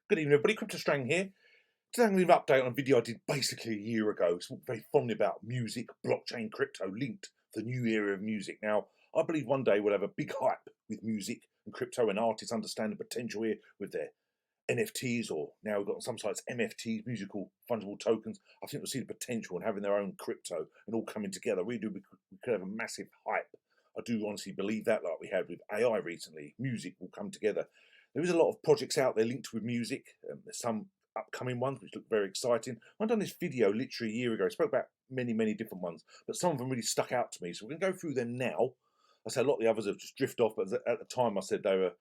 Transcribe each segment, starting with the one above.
Good evening, everybody. Crypto Strang here. Today I'm going to give an update on a video I did basically a year ago. It's very fondly about music, blockchain, crypto, linked to the new era of music. Now, I believe one day we'll have a big hype with music and crypto, and artists understand the potential here with their NFTs, or now we've got some sites MFTs, musical fungible tokens. I think we'll see the potential in having their own crypto and all coming together. We could have a massive hype. I do honestly believe that, like we had with AI recently. Music will come together. There is a lot of projects out there linked with music. There's some upcoming ones which look very exciting. I've done this video literally a year ago. I spoke about many different ones, but some of them really stuck out to me. So we're going to go through them now. I say a lot of the others have just drifted off, but at the time I said they were,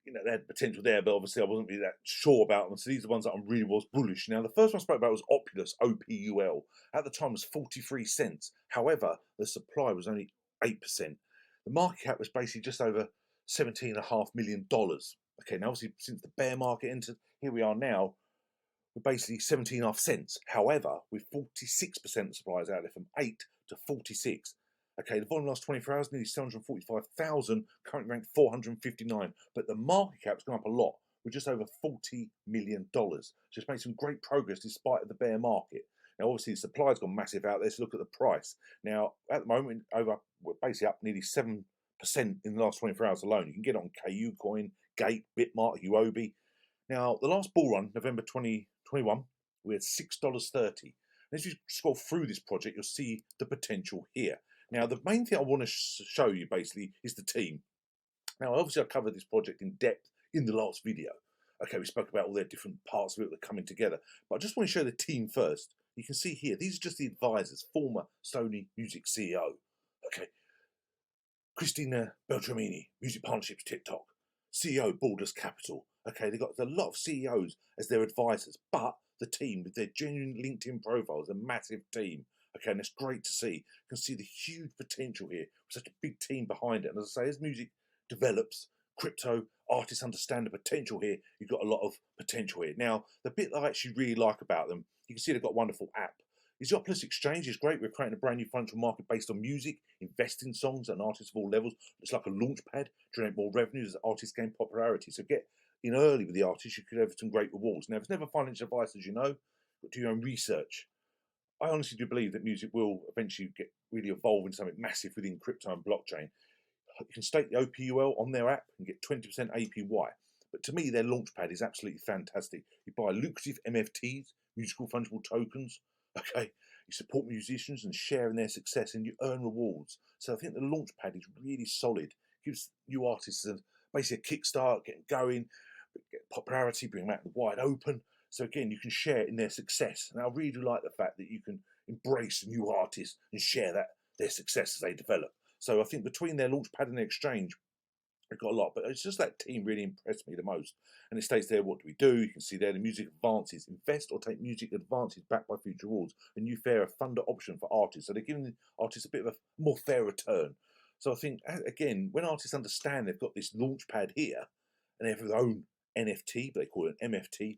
they had potential there, but obviously I wasn't really that sure about them. So these are the ones that I really was bullish. Now, the first one I spoke about was Opulus, OPUL. At the time, it was 43 cents. However, the supply was only 8%. The market cap was basically just over $17.5 million. Okay, now obviously since the bear market entered, here we are now, we're basically 17.5 cents. However, with 46% supplies out there from 8 to 46. Okay, the volume last 24 hours, nearly 745,000, currently ranked 459. But the market cap's gone up a lot. We're just over $40 million. So it's made some great progress despite the bear market. Now, obviously, the supply's gone massive out there, so look at the price. Now, at the moment, we're basically up nearly 7% in the last 24 hours alone. You can get it on KU Coin, Gate, Bitmart, Huobi. Now, the last bull run, November 2021, we had $6.30. And as you scroll through this project, you'll see the potential here. Now, the main thing I want to show you basically is the team. Now, obviously, I covered this project in depth in the last video. Okay, we spoke about all their different parts of it that are coming together. But I just want to show the team first. You can see here, these are just the advisors, former Sony Music CEO. Okay, Christina Beltramini, Music Partnerships TikTok, CEO Borders Capital. Okay, they've got a lot of CEOs as their advisors, but the team with their genuine LinkedIn profiles, a massive team. Okay, and it's great to see. You can see the huge potential here with such a big team behind it. And as I say, as music develops, crypto artists understand the potential here. You've got a lot of potential here. Now, the bit that I actually really like about them, you can see they've got a wonderful app. The Opulus exchange is great. We're creating a brand new financial market based on music, invest in songs and artists of all levels. It's like a launch pad to generate more revenues as artists gain popularity. So get in early with the artists, you could have some great rewards. Now, it's never financial advice, as you know, but do your own research. I honestly do believe that music will eventually really evolve into something massive within crypto and blockchain. You can stake the OPUL on their app and get 20% APY. But to me, their launchpad is absolutely fantastic. You buy lucrative MFTs, musical fungible tokens. Okay, you support musicians and share in their success, and you earn rewards. So I think the launchpad is really solid. Gives new artists basically a kickstart, getting going, get popularity, bring them out in the wide open. So again, you can share in their success. And I really do like the fact that you can embrace new artists and share their success as they develop. So I think between their launchpad and their exchange, we've got a lot. But it's just that team really impressed me the most. And it states there, what do we do? You can see there the music advances. Invest or take music advances backed by future rewards. A new fairer, funder option for artists. So they're giving the artists a bit of a more fair return. So I think, again, when artists understand they've got this launchpad here, and they have their own NFT, but they call it an MFT,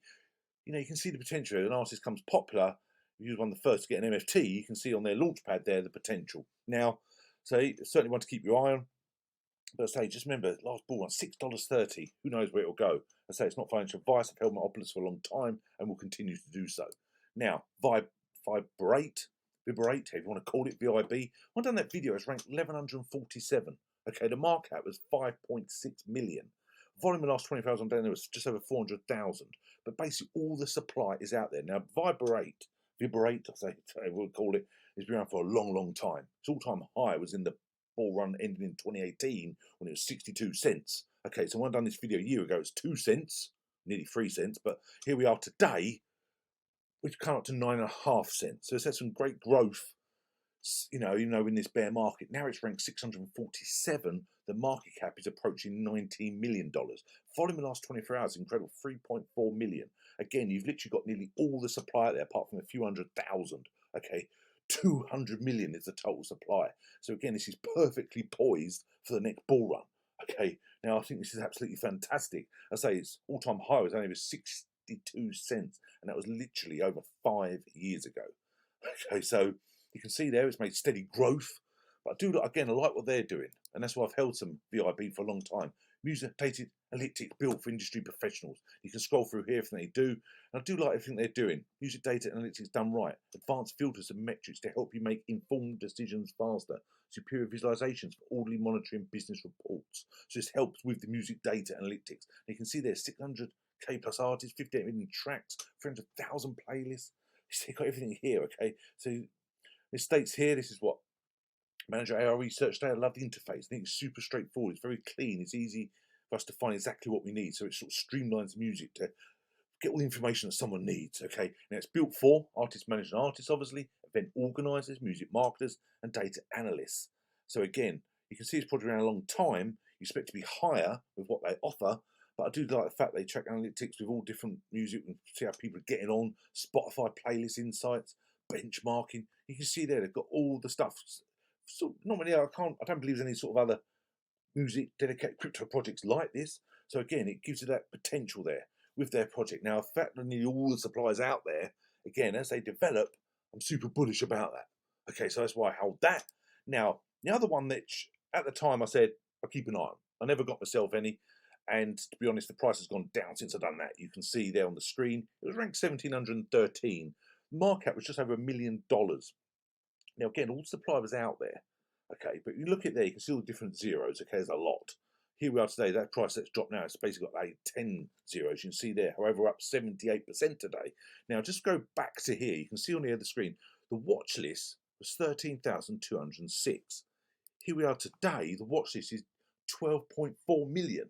you can see the potential. An artist becomes popular, if you're one of the first to get an NFT, you can see on their launchpad there the potential. Now, so certainly one to keep your eye on. But I say, just remember, last bull run, $6.30. Who knows where it'll go? I say it's not financial advice. I've held my Opulus for a long time and will continue to do so. Now, Vibrate, if you want to call it VIB. When I done that video, it's ranked 1147. Okay, the market cap was 5.6 million. Volume in the last 24 hours on down there was just over 400,000. But basically, all the supply is out there. Now, Viberate, I say we'll call it, has been around for a long time. Its all-time high was in the bull run ending in 2018 when it was 62 cents. Okay, so when I done this video a year ago, it's 2 cents, nearly 3 cents. But here we are today, we've come up to 9.5 cents. So it's had some great growth. Even though in this bear market, now it's ranked 647, the market cap is approaching $19 million. Volume in the last 24 hours, incredible, 3.4 million. Again, you've literally got nearly all the supply out there, apart from a few 100,000. Okay, 200 million is the total supply. So again, this is perfectly poised for the next bull run. Okay, now I think this is absolutely fantastic. I say its all-time high was only over 62 cents, and that was literally over 5 years ago. Okay, so you can see there it's made steady growth. But I like what they're doing. And that's why I've held some VIB for a long time. music data analytics built for industry professionals. You can scroll through here everything they do, and I do like everything they're doing. Music data analytics done right. Advanced filters and metrics to help you make informed decisions faster. Superior visualizations for orderly monitoring business reports. So this helps with the music data analytics. You can see there's 600k plus artists, 58 million tracks, 300,000 playlists. You've got everything here, okay? So it states here, this is what Manager AI research today. I love the interface. I think it's super straightforward. It's very clean. It's easy for us to find exactly what we need. So it sort of streamlines music to get all the information that someone needs. Okay, now it's built for artist managers and artists, obviously, event organisers, music marketers, and data analysts. So again, you can see it's probably around a long time. You expect to be higher with what they offer, but I do like the fact they track analytics with all different music and see how people are getting on. Spotify playlist insights, benchmarking. You can see there they've got all the stuff. So normally I don't believe there's any sort of other music dedicated crypto projects like this. So again, it gives you that potential there with their project. Now, the fact that nearly all the suppliers out there, again, as they develop, I'm super bullish about that. Okay, so that's why I hold that. Now, the other one that at the time I said I keep an eye on. I never got myself any, and to be honest, the price has gone down since I've done that. You can see there on the screen, it was ranked 1713. Market cap was just over $1 million. Now, again, all the supply was out there, okay, but you look at there, you can see all the different zeros, okay, there's a lot. Here we are today, that price that's dropped now, it's basically got like 10 zeros, you can see there, however, we're up 78% today. Now, just go back to here, you can see on the other screen, the watch list was 13,206. Here we are today, the watch list is 12.4 million,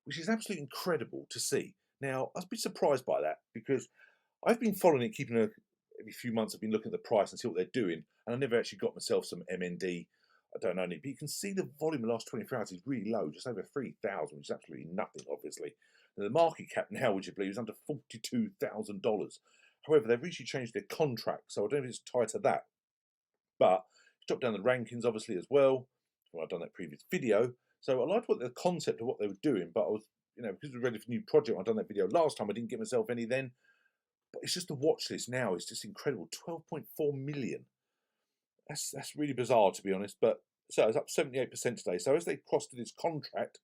which is absolutely incredible to see. Now, I was a bit surprised by that because I've been following it, keeping a every few months I've been looking at the price and see what they're doing, and I never actually got myself some MND. I don't know any, but you can see the volume in the last 24 hours is really low, just over 3,000, which is absolutely nothing, obviously. And the market cap now, would you believe, is under $42,000. However, they've recently changed their contract, so I don't know if it's tied to that. But it's dropped down the rankings, obviously, as well. Well, I've done that previous video. So I liked what the concept of what they were doing, but I was, because we're ready for a new project, I've done that video last time, I didn't get myself any then. But it's just the watch list now is just incredible. 12.4 million. That's really bizarre, to be honest. But so it's up 78% today. So as they cross to this contract,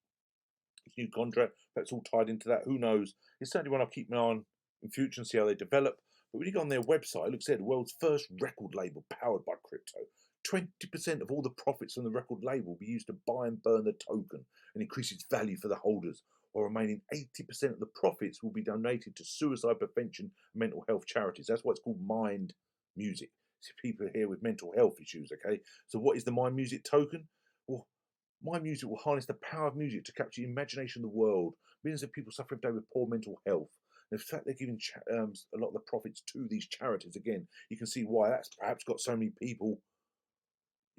this new contract, that's all tied into that. Who knows? It's certainly one I'll keep my eye on in future and see how they develop. But when you go on their website, it looks like the world's first record label powered by crypto. 20% of all the profits from the record label will be used to buy and burn the token and increase its value for the holders, while remaining 80% of the profits will be donated to suicide prevention and mental health charities. That's why it's called Mind Music. So people are here with mental health issues, okay? So what is the Mind Music token? Well, Mind Music will harness the power of music to capture the imagination of the world. Millions of people suffering today with poor mental health. And in fact, they're giving a lot of the profits to these charities. Again, you can see why that's perhaps got so many people,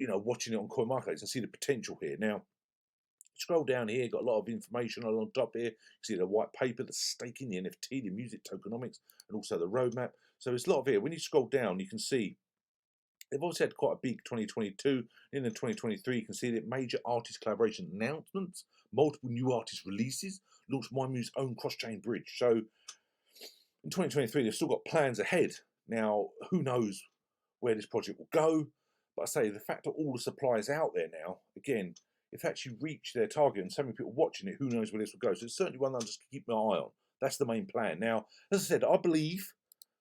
watching it on CoinMarketCap and see the potential here. Now, scroll down here, got a lot of information along top here. You see the white paper, the staking, the NFT, the music tokenomics, and also the roadmap. So there's a lot of here. When you scroll down, you can see they've also had quite a big 2022. In the 2023, you can see that major artist collaboration announcements, multiple new artist releases, launched MyMu's own cross-chain bridge. So in 2023, they've still got plans ahead. Now, who knows where this project will go? But I say the fact that all the supply is out there now, again, if they actually reach their target and so many people watching it, who knows where this will go. So it's certainly one that I'm just keep my eye on. That's the main plan. Now, as I said, I believe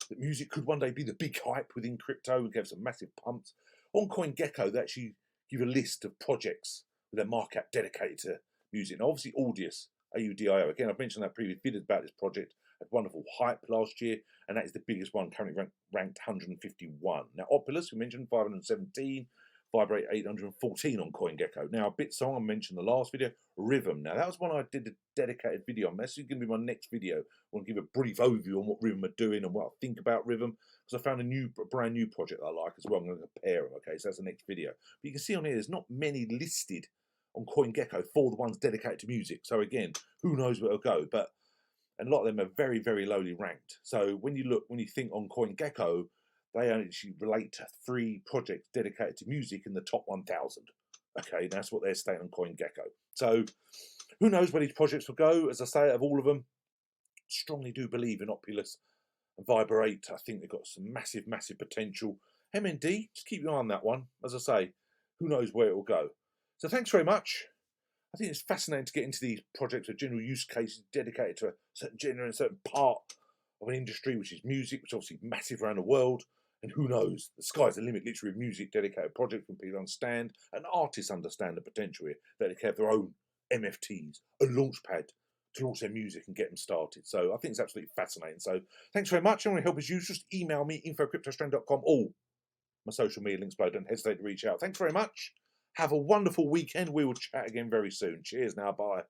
that music could one day be the big hype within crypto. We get some massive pumps. On CoinGecko, they actually give a list of projects with their market cap dedicated to music. Now, obviously, Audius, AUDIO. Again, I've mentioned that previous videos about this project. Had wonderful hype last year, and that is the biggest one, currently ranked 151. Now, Opulus, we mentioned 517. Vibrate 814 on CoinGecko. Now, BitSong, I mentioned in the last video, Rhythm. Now, that was one I did a dedicated video on. This is going to be my next video. I want to give a brief overview on what Rhythm are doing and what I think about Rhythm, because I found a brand new project I like as well. I'm going to compare them, okay? So that's the next video. But you can see on here, there's not many listed on CoinGecko for the ones dedicated to music. So again, who knows where it'll go, and a lot of them are very, very lowly ranked. So when you think on CoinGecko, they actually relate to 3 projects dedicated to music in the top 1,000. Okay, that's what they're saying on CoinGecko. So who knows where these projects will go? As I say, out of all of them, strongly do believe in Opulus and Viberate. I think they've got some massive, massive potential. MND, just keep your eye on that one. As I say, who knows where it will go. So thanks very much. I think it's fascinating to get into these projects with general use cases dedicated to a certain genre and a certain part of an industry, which is music, which is obviously massive around the world. And who knows, the sky's the limit, literally, with music dedicated projects when people understand and artists understand the potential here, that they can have their own MFTs, a launchpad to launch their music and get them started. So I think it's absolutely fascinating. So thanks very much. If you want to help as usual, just email me, info@cryptostrand.com. All my social media links below. Don't hesitate to reach out. Thanks very much. Have a wonderful weekend. We will chat again very soon. Cheers now. Bye.